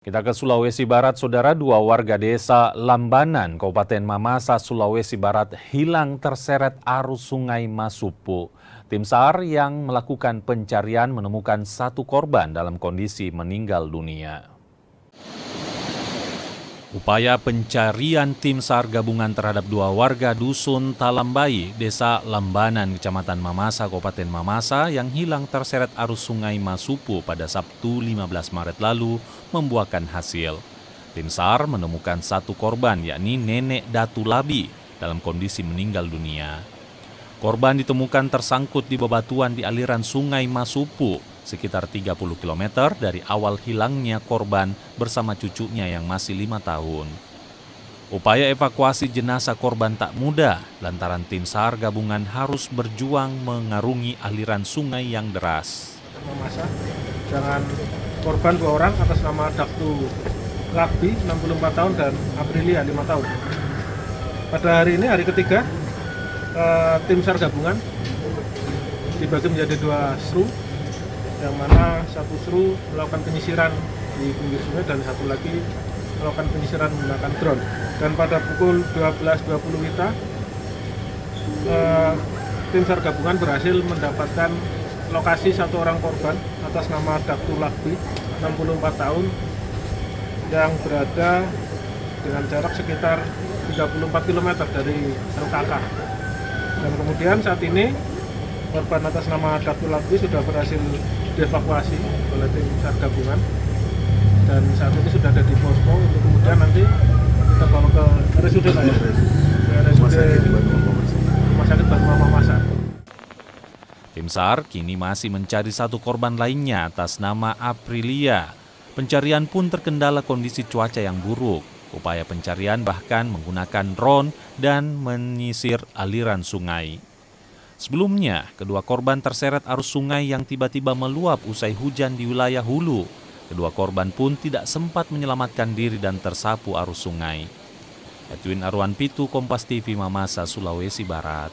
Kita ke Sulawesi Barat, Saudara. Dua warga desa Lambanan, Kabupaten Mamasa, Sulawesi Barat hilang terseret arus sungai Masupu. Tim SAR yang melakukan pencarian menemukan satu korban dalam kondisi meninggal dunia. Upaya pencarian tim SAR gabungan terhadap dua warga dusun Talambai, desa Lambanan, Kecamatan Mamasa, Kabupaten Mamasa yang hilang terseret arus sungai Masupu pada Sabtu 15 Maret lalu membuahkan hasil. Tim SAR menemukan satu korban, yakni Nenek Datu Labi, dalam kondisi meninggal dunia. Korban ditemukan tersangkut di bebatuan di aliran sungai Masupu, sekitar 30 km dari awal hilangnya korban bersama cucunya yang masih 5 tahun. Upaya evakuasi jenazah korban tak mudah, lantaran tim SAR gabungan harus berjuang mengarungi aliran sungai yang deras. Mamasa dengan korban dua orang atas nama Datu Labi 64 tahun dan Aprilia 5 tahun. Pada hari ini, hari ketiga, tim SAR gabungan dibagi menjadi dua SRU, yang mana satu SRU melakukan penyisiran di pinggir sungai dan satu lagi melakukan penyisiran menggunakan drone. Dan pada pukul 12.20 WITA, tim SAR gabungan berhasil mendapatkan lokasi satu orang korban atas nama Datu Labi 64 tahun yang berada dengan jarak sekitar 34 km dari LKK. Dan kemudian saat ini korban atas nama Datu Labi sudah berhasil dievakuasi oleh tim SAR gabungan dan saat ini sudah ada di posko untuk kemudian nanti kita bawa ke RSUD Rumah Sakit Batu Mamasa. Tim SAR kini masih mencari satu korban lainnya atas nama Aprilia. Pencarian pun terkendala kondisi cuaca yang buruk. Upaya pencarian bahkan menggunakan drone dan menyisir aliran sungai. Sebelumnya, kedua korban terseret arus sungai yang tiba-tiba meluap usai hujan di wilayah hulu. Kedua korban pun tidak sempat menyelamatkan diri dan tersapu arus sungai. Edwin Arwan Pitu, Kompas TV, Mamasa, Sulawesi Barat.